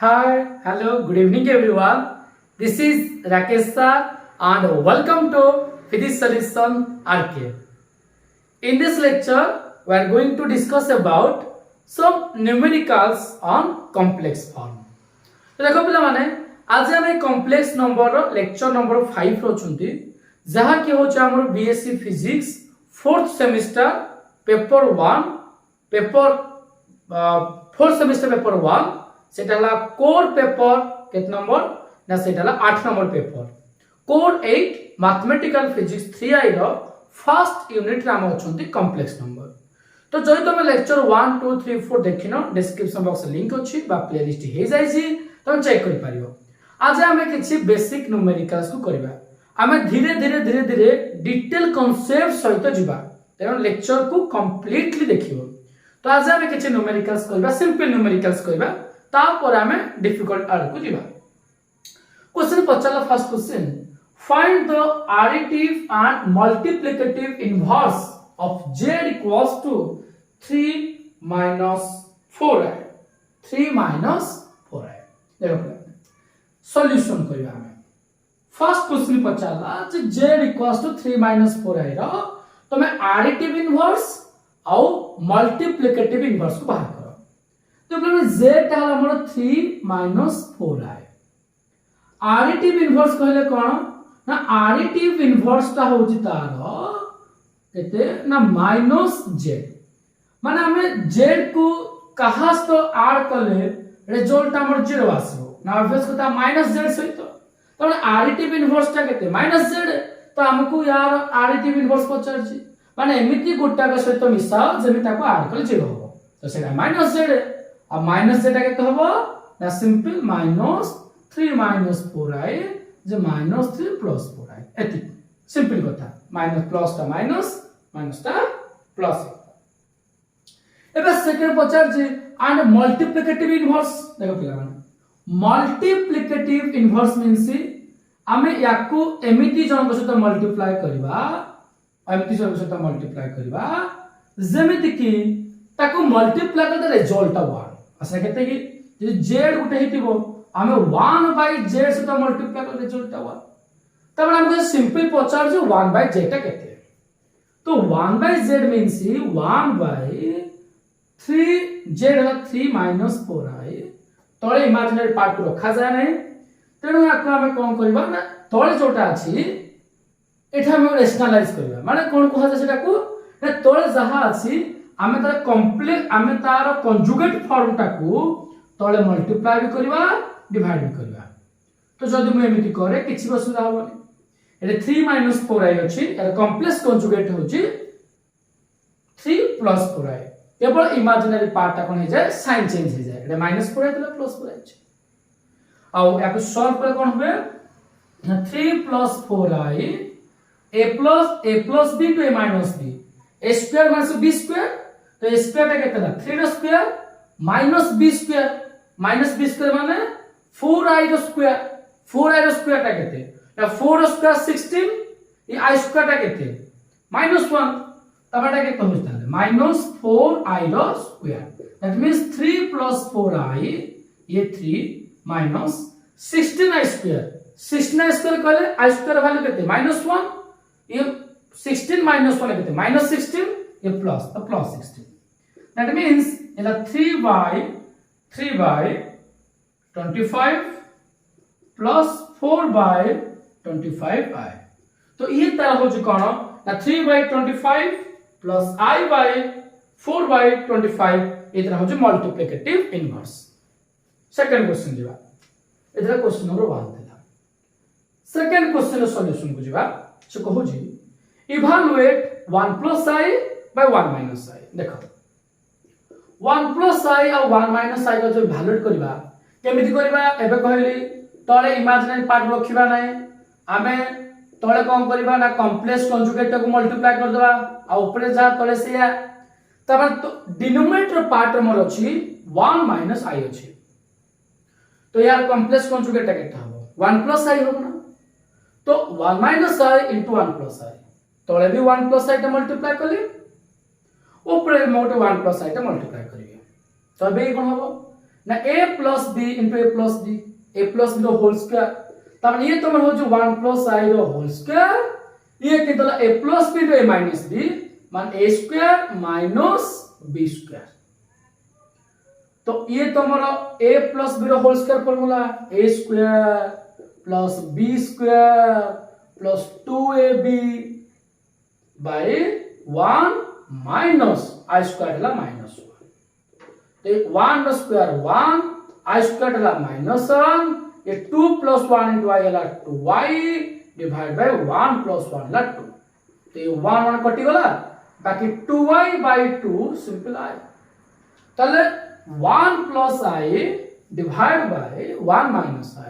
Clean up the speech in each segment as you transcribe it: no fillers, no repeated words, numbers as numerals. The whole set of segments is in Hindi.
Hi, hello, good evening everyone. This is Rakesh sir and welcome to Physics Solution RK. In this lecture, we are going to discuss about some numericals on complex form. तो देखो पिला माने आज हम complex number lecture number 5 रोचुंती जहाँ की होचा हमर BSc Physics 4th semester paper 1 paper 4th semester paper 1 सेटा ला कोर पेपर केत नंबर ना सेटा ला 8 number paper core 8 mathematical physics 3i रो फर्स्ट यूनिट राम अछंती कॉम्प्लेक्स नंबर तो जय तुम लेक्चर 1 2 3 4 देखिनो डिस्क्रिप्शन बॉक्स लिंक अछि बा प्लेलिस्ट हे जाय छी तुम चेक करि पारियो आज हमें किछि बेसिक न्यूमेरिकल्स को करबा हमें धीरे धीरे डिटेल कांसेप्ट सहित जिबा तेनो लेक्चर को कंप्लीटली देखियो तो आज हमें किछि न्यूमेरिकल्स करबा सिंपल न्यूमेरिकल्स करबा तापर हमें डिफिकल्ट आर को जीवा क्वेश्चन पचाला first question find the additive and multiplicative inverse of z equals to 3 4i 3 4i देखो सॉल्यूशन करिया हमें फर्स्ट क्वेश्चन पचाला जे z इक्वल्स टू 3 4i रो तमे एडिटिव इनवर्स और मल्टीप्लिकेटिव इनवर्स को बाहर तो प्रॉब्लम z ता हमर 3 4i एडिटिव इनवर्स कहले कोन ना एडिटिव इनवर्स ता होची तार केते ना -z माने हमें z को कहास तो ऐड करले रिजल्ट हमर 0 आसबो ना ऑब्वियस को ता -z सहित तो एडिटिव इनवर्स ता केते -z तो हमको यार एडिटिव इनवर्स पचार छी माने एमिति गोटा का सहित मिसाओ जेमि ताको ऐड करले 0 हो तो सेटा -z अब माइनस जेटा के हबो ना सिंपल -3 4i जे -3 4i एति सिंपल कथा माइनस प्लस ता माइनस ता प्लस एबे second Pachar J and multiplicative inverse देखो पिला माने मल्टीप्लिकेटिव इनवर्स मींस हमें याकू एमिति जन सहित मल्टीप्लाई करबा एमिति जन सहित मल्टीप्लाई करबा जेमिति कि ताको मल्टीप्लाई करते रिजल्ट 1 आसा केते कि जे z उठे हितिबो हमें 1/z से तो मल्टीप्लाई कर रिजल्ट 1 तब हमको सिंपल पचार जे 1/z ता केते तो 1/z मींस 1/3 z होला 3 4i तळे इमेजिनरी पार्ट को रखा जाय नै तेनु आको हमें कोन करबा ना तळे जोटा अछि एठा हमें रेशनलाइज करबा माने कोन कहै छै सेटा को ना तळे जहा अछि आमे तार कंप्लीट आमे तार कंजुगेट फॉर्म टाकू तळे मल्टीप्लाई भी करबा डिवाइड भी करबा तो जदी मैं एमिति करे किछि असुविधा होबनी एले 3 4i अछि एकर कॉम्प्लेक्स कंजुगेट होछि 3 4i केवल इमेजिनरी पार्ट ता कोन हे जाय साइन चेंज हे जाय एले -4i तले +4i अछि आ याको सॉल्व करे कोन होबे 3 4i a plus b to a minus b a square minus b square तो a square ता केतना 3 स्क्वायर -b स्क्वायर माने 4i स्क्वायर ता केते या 4 स्क्वायर 16 ये i स्क्वायर ता केते -1 तबटा केते होता -4i square that means 3 4i ये 3 16i स्क्वायर कहले i स्क्वायर वैल्यू केते -1 ये 16 -1 केते -16 ये प्लस तो +16 that means इला 3/25 plus 4/25i तो ये तरह हो जो कोन ना 3/25 plus i/4/25 ये तरह हो जो मल्टीप्लिकेटिव इनवर्स सेकंड क्वेश्चन जीवा इधर क्वेश्चन नंबर 1 थिला सेकंड क्वेश्चन रो सॉल्यूशन को जीवा से कहू जी इवैल्यूएट 1 + i by 1 - i देखो 1 + i और 1 - i को जो इवैल्यूएट करबा केमिति करबा एबे कहली तळे इमेजिनरी पार्ट रखिबा नै हमें तळे कोन करबा ना कॉम्प्लेक्स कंजुगेट को मल्टीप्लाई कर देबा आ ऊपर जा तळे से तब तो डिनोमिनेटर पार्ट मोर अछि 1 - i अछि तो यार कॉम्प्लेक्स कंजुगेट केटा हो 1 + i हो ना तो 1 - i * 1 + i तळे भी 1 + i टा मल्टीप्लाई करले ऊपर मोटे 1 + i टा मल्टीप्लाई करिवे तबे कोन हबो ना a plus b into a plus b रो होल स्क्वायर तब ये तो मन हो जो 1 प्लस i रो होल स्क्वायर ये कितना a plus b into a minus b मान a square minus b square तो ये तो हमारा a प्लस b रो whole square formula a square plus b square plus 2ab by 1 minus i square ला माइनस 1 तो 1 रो स्क्वायर 1 i स्क्वायर ला माइनस 1 ये 2 प्लस 1 into i ला 2y डिवाइड बाय 1 प्लस 1 ला 2 तो ये 1 1 कटि गला बाकी 2y by 2 सिंपल i तले 1 plus i divided by 1 minus i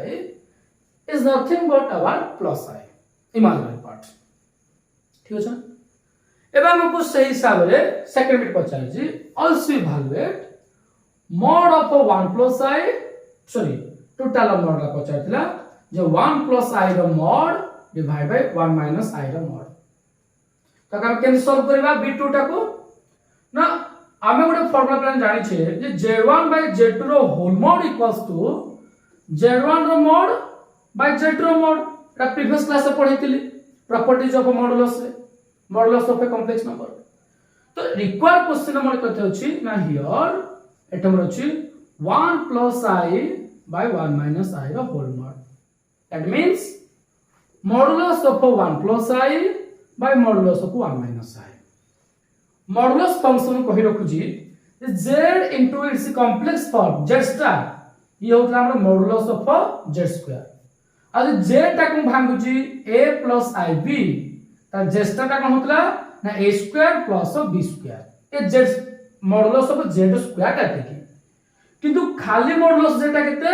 is nothing but our plus i imaginary part ठीक है एबे हमको सही हिसाब रे second bit Pachar ji also evaluate mod of 1 plus i sorry total mod ला पचार थिला जो 1 plus i row mod divided by 1 minus i row mod तो हम केन सॉल्व करबा b2 टा को ना आमे गोटे फॉर्मूला प्लान जानि छे जे z1 by z2 रो whole mod equals to z1 रो मॉड by z2 रो मॉड ता प्रीवियस क्लास में पढैतिली properties of modulus of a complex number तो रिक्वायर्ड क्वेश्चन हमर कते अछि ना हियर एटा हमर अछि 1 plus i by 1 minus i रो whole mod that means modulus of 1 plus i by modulus of 1 minus i modulus function कहि रखु जी z into its complex form z star ये होतला हमर मॉडुलस ऑफ z स्क्वायर आज z टा को भांगु जी a plus ib त z स्टार टा कोन होतला ना a square plus b square ए z modulus of z square टा देखि किंतु खाली मॉडुलस z टा केते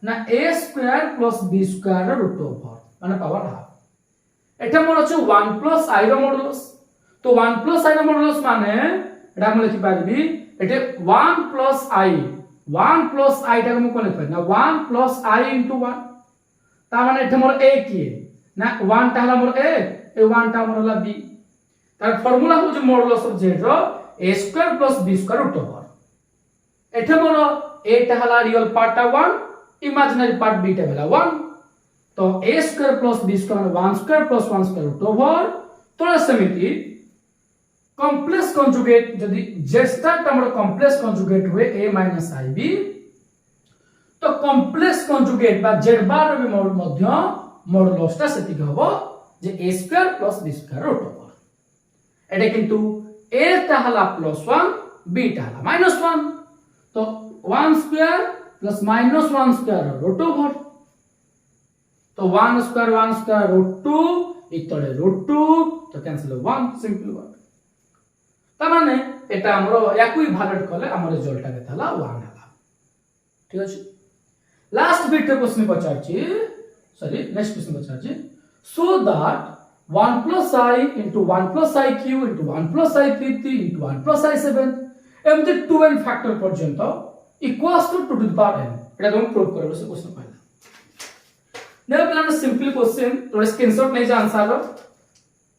ना a square plus b square रो रूट ओवर माने पावर हाफ एटा मोर अछि 1 plus i रो मॉडुलस तो 1 plus i रो मॉडुलस माने एटा हम लिखि पारबी एटे 1 plus i टा को हम कोन लिखि ना 1 plus i into 1 ता माने एटे मोर a की ना 1 टा हला मोर a ए 1 टा मोर हला b तार फार्मूला हो जे मॉडुलस ऑफ z रो a square plus b square root over एटे मोर a टा हला रियल पार्ट टा 1 इमेजिनरी पार्ट b टा हला 1 तो a square plus b square 1 square plus 1 square root over तोरा समिति कॉम्प्लेक्स कंजुगेट यदि z स्टार टा हमर कॉम्प्लेक्स कंजुगेट हुए a minus ib तो कॉम्प्लेक्स कंजुगेट बा z बार भी मध्य मॉडुलस टा सेति हबो जे a square plus b square root over एटा किंतु a टा हला प्लस 1 b टा हला माइनस 1 तो 1 square plus minus 1 square root over तो 1 स्क्वायर रूट 2 इतले रूट 2 तो कैंसिल 1 सिंपल वर्ड ता माने एटा हमरो याकु इवैल्यूएट करले हमर रिजल्ट टा केतला 1 हला ठीक अछि लास्ट बिट क्वेश्चन पचारछि सॉरी नेक्स्ट क्वेश्चन पचारछि so that 1 plus i into 1 plus i cube into 1 plus i fifth into 1 plus i 7 एमते 2n factor पर्यंत equals to 2 to the power n एटा हम प्रूव करबो से क्वेश्चन पहला ने प्लान सिंपल क्वेश्चन तो स्क्रीनशॉट नै जा आंसर रो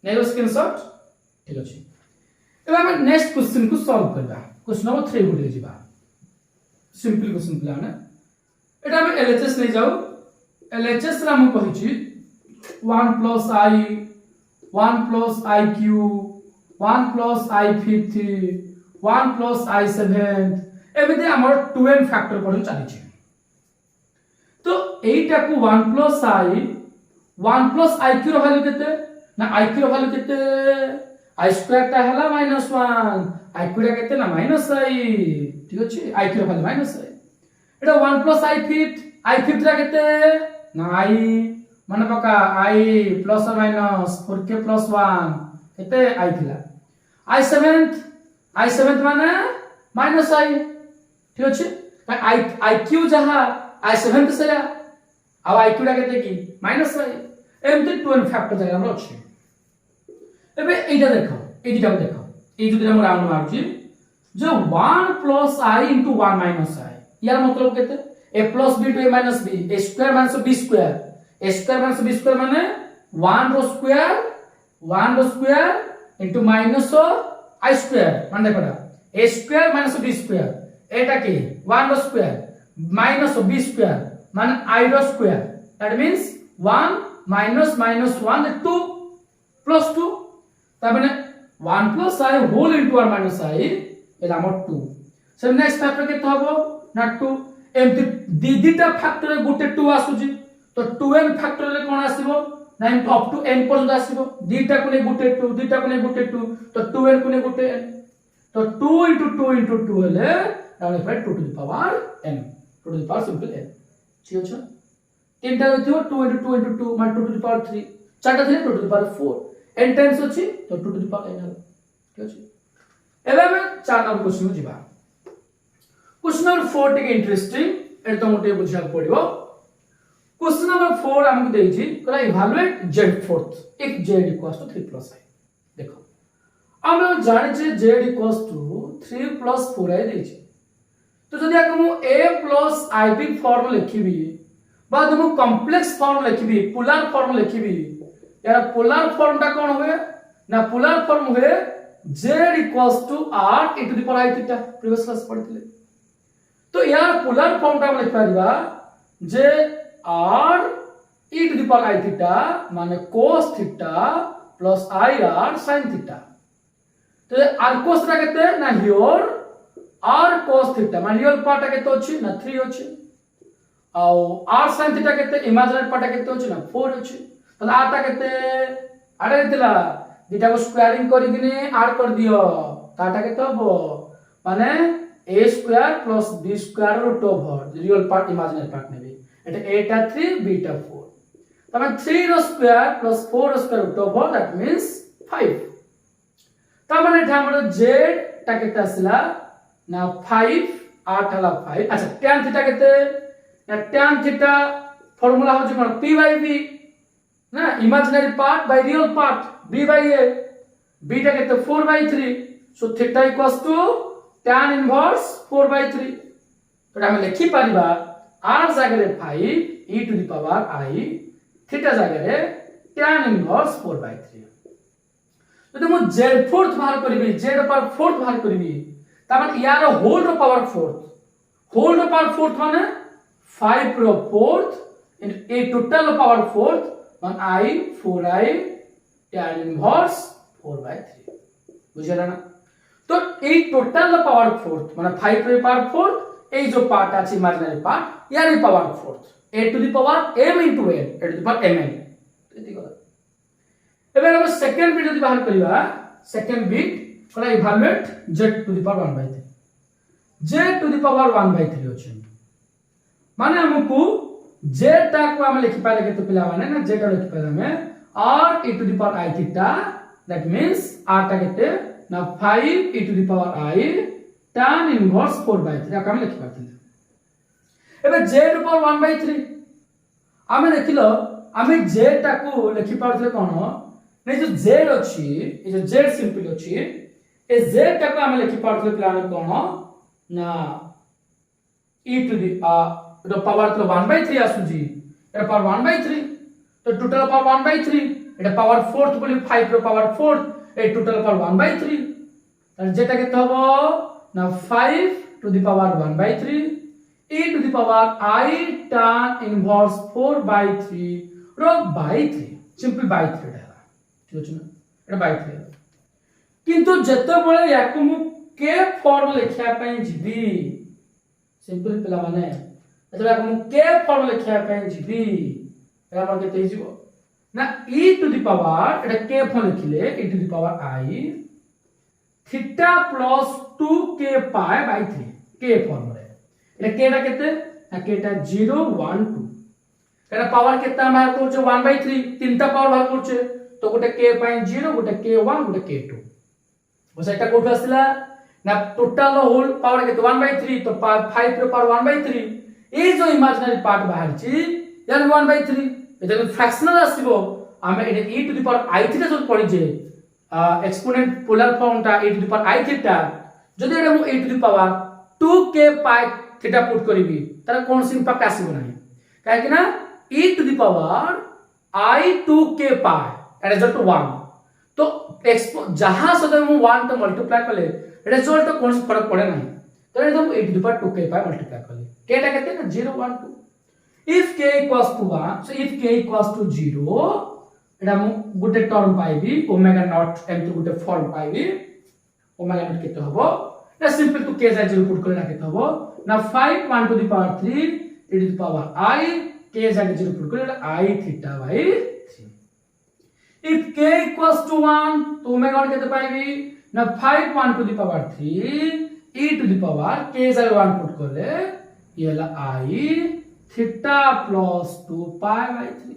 नै स्क्रीनशॉट ठीक अछि एबा हम नेक्स्ट क्वेश्चन को सॉल्व करबा क्वेश्चन नंबर 3 गुडे जिबा सिंपल क्वेश्चन प्लान एटा हम एलएचएस नै जाऊ एलएचएस रा हम कहि छी 1 plus i 1 plus i cube 1 plus i fifth 1 plus i 7th एबेते हमर 2n फैक्टर पर चली छी तो एटा को 1 plus i q रो वैल्यू केते ना i q रो वैल्यू केते i स्क्वायर ता हला -1 i q रा केते ना -i ठीक अछि i q रो वैल्यू -i एटा 1 plus i fifth रा केते ना i माने पका i प्लस और माइनस 4k plus 1 केते i थिला i 7th माने माइनस i ठीक अछि i q जहा i 7th से आ i q रा केते की माइनस i एमते 2n फैक्टर जगह हमर अछि एबे एटा देखो ए दुटा हम राउंड मारछि जो 1 plus i into 1 minus i यार मतलब केते a plus b to a minus b a square minus b square a square minus b square माने 1 रो square into minus i square माने देखोडा a square minus b square एटा की 1 रो square minus of b square মানে I रो square, that means 1 minus 1 2 plus 2, তার মানে 1 plus I whole into r minus I এর আমার 2। সো নেক্সট ফ্যাক্টর কেতে হবো না 2, এমতি দিদিটা ফ্যাক্টরে গুটে 2 আসুজি, তো 2n ফ্যাক্টরে কোন আসিবো না অপ টু n পর্যন্ত আসিবো, দিটা কোনে গুটে 2 দিটা কোনে গুটে 2, তো 2n কোনে গুটে n, তো 2 into 2 into 2 হলে তাহলে 2 to the power n, 2 to the power simple n, ঠিক আছে। তিনটা হইতো 2 into 2 into 2 মানে 2 to the power 3, চারটা দিলে 2 to the power 4, n Times আছে তো 2 to the power n হলো, ঠিক আছে। এবার আমি 4 নম্বর কোশ্চেন ଯିବା। কোশ্চেন নম্বর 4 টিকে ইন্টারেস্টিং, এটা তো মোটে বুঝিବାକୁ পড়িব। কোশ্চেন নম্বর 4 আমাকে ଦେଇଛି কলা evaluate z fourth if z equals to 3 plus i। দেখো আমরা জানিছে z equals to 3 plus 4i ଦେଇଛି, তো যদি আগে মু a plus ib ফর্ম লিখিবি বা যদি মু কমপ্লেক্স ফর্ম লিখিবি পোলার ফর্ম লিখিবি, এর পোলার ফর্মটা কোন হবে না পোলার ফর্ম হবে z equals to r e to the power i theta, previous class পড়িଥିଲେ। তো ইয়ার পোলার ফর্মটা আমরা লিখি পারিবা যে r e to the power i theta মানে cos theta plus i r sin theta, তো r cos টা কেতে না হিয়র r cos theta মানে রিয়েল পার্টটা কেতে ଅଛି না 3 ଅଛି, ଆଉ r sin theta কেতে ইমাজিনারি পার্টটা কেতে ଅଛି না 4 ଅଛି, তাহলে r টা কেতে আড়ে দিলা দুটাকে স্কয়ারিং করি কিনে r কর দিও, তাটা কেতে হবো মানে a square plus b square root over real part imaginary part নেবে, এটা a টা 3 b টা 4, তার মানে 3 র স্কয়ার প্লাস 4 র square root over that means 5, তার মানে এটা আমরা z টা কেতে আসলা না 5 8 হলা 5। আচ্ছা tan থিটা কেতে না tan থিটা ফর্মুলা হচ্ছে কোন p বাই b না imaginary part by real part b by a, b টা কেতে 4 by 3, so theta equals to tan inverse 4 by 3, তো আমি লিখি পারিবা r জায়গায় 5 e to the power i, theta জায়গায় tan ইনভার্স 4 বাই 3। যদি মু z ফোর্থ বাহার করিবি z পাওয়ার ফোর্থ বাহার করিবি, তার মানে ইয়ার হোল র পাওয়ার ফোর্থ, হোল র পাওয়ার ফোর্থ মানে 5 র ফোর্থ ইনটু a টোটাল র পাওয়ার ফোর্থ মানে i 4i tan inverse 4 by 3, বুঝলা না। তো এই টোটাল র পাওয়ার ফোর্থ মানে 5 র পাওয়ার ফোর্থ, এই যে পার্ট আছে imaginary part year power fourth a two the power m into n, a two the power mn, এটি কথা। এবার আমরা সেকেন্ড বিট যদি বাহার করিবা, সেকেন্ড বিট কলা evaluate z to the power 1 by 3, z to the power 1 by 3 আছে মানে हमको z টা को हम लिखि पाले केते पिला माने ना z टा लिखि पाले हमें r e to the power i theta, that means r टा केते ना 5 e to the power i tan inverse 4 by 3 आका हम लिखि पाथिले। एबे z टू पावर 1 by 3 आमे देखिलो आमे z टा को लिखि पाथिले कोन नै जो z अछि ए जो z सिंपल अछि ए z टा को आमे लिखि पाथिले पिला ने कोन ना e to the এটা পাওয়ার তো 1 বাই 3 আসুজি, এটা পাওয়ার 1 বাই 3, তো টোটাল পাওয়ার 1 বাই 3, এটা পাওয়ার 4th বলি 5 র পাওয়ার 4th, এই টোটাল পাওয়ার 1 বাই 3, তাহলে যেটা কত হবে না 5 to the power 1 by 3 e to the power i tan inverse 4 by 3 র বাই 3, সিম্পল বাই 3 এটা ହେଲା, ঠিক আছে না, এটা বাই 3 ହେଲା। কিন্তু যেତେବେଳେ ইয়াকু মু কে ফর্ম লেখিয়া ପାଇଁ ଯିବି সিম্পল পিলা মানে এতবে আমি কে ফর্ম লেখিয়া ପାଇଁ ଯିବି এটা আমার কেতে হিজিব না e টু দি পাওয়ার এটা কে ফর্ম লিখিলে e to the power i theta plus 2k pi by 3 কে ফর্ম রে এটা কে টা কেতে না কে টা 0 1 2, এটা পাওয়ার কেতে বাহার করছে 1 বাই 3, তিনটা পাওয়ার বাহার করছে, তো গোটে কে পাই 0 গোটে কে 1 গোটে কে 2, ও সেটা কোঠু আসলা না টোটাল হোল পাওয়ার কেতে 1 বাই 3, তো 5 র পাওয়ার 1 বাই 3, এই যে ইমাজিনারি পার্ট বাহারছি ইয়ার 1 বাই 3, এটা যদি ফ্র্যাকশনাল আসিবো আমি এটা e to the power i theta যদি পড়িছে এক্সপোনেন্ট পোলার ফর্মটা e to the power i theta, যদি এটা মু e to the power 2k pi theta put করিবি তাহলে কোন ইম্প্যাক্ট আসিবো নাই, কাই কি না e to the power i 2k pi এটা ইজ টু 1, তো যাহা সাথে মু 1 তো মল্টিপ্লাই করলে রেজাল্ট কোন ফরক পড়ে নাই, तो ये हम a to the power 2k by multiply कर ले k टा कहते हैं ना 0 1 2 if k equals to 1 so if k equals to 0 एटा मु गुटे टर्म पाइबी ओमेगा नॉट एमटी गुटे फॉर्म पाइबी ओमेगा नॉट केते हबो ना सिंपल टू k जा 0 पुट करले केते हबो ना 5 1 to the power 3 e to the power I k जा 0 पुट करले I theta by 3 if k equals to 1 तो ओमेगा नॉट केते पाइबी ना 5 1 to the power 3 e to the power k जा 1 पुट करले ये ला I theta plus 2 pi by 3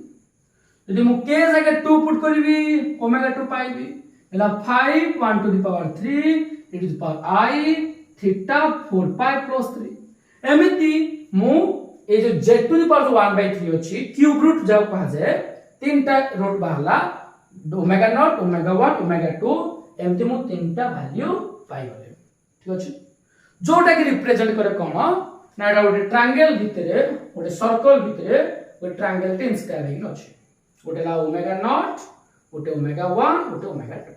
यदि मु k जगह 2 पुट करबी ओमेगा 2 पाइबी एला 5 1 to the power 3 e to the power I theta 4 pi plus 3 एमिति मु ए जो z to the power 1 by 3 अछि क्यूब रूट जाउ कहा जाय तीनटा रूट बाहला ओमेगा नॉट ओमेगा 1 ओमेगा 2 एमिति मु तीनटा वैल्यू पाई गले ठीक अछि जोटा कि रिप्रेजेंट करे कोन ना एटा गोटे ट्रायंगल भितरे गोटे सर्कल भितरे गोटे ट्रायंगल टे इंस्क्राइब हेइन अछि गोटे ला ओमेगा नॉट गोटे ओमेगा 1 गोटे ओमेगा 2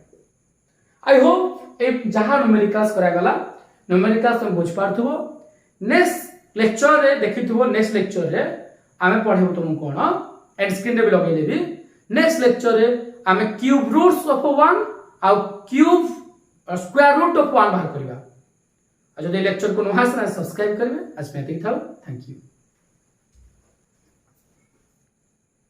आई होप ए जहां न्यूमेरिकल्स करा गला न्यूमेरिकल्स तुम बुझ पारथबो नेक्स्ट लेक्चर रे देखिथबो नेक्स्ट लेक्चर रे आमे पढेबो तुम कोन एंड स्क्रीन रे भी लगे देबी नेक्स्ट लेक्चर रे आमे क्यूब रूट्स ऑफ 1 आ क्यूब स्क्वायर रूट ऑफ 1 बाहर करबा आ जदि लेक्चर को नहास ना सब्सक्राइब करबे आज मैं एतिक थाउ थैंक यू।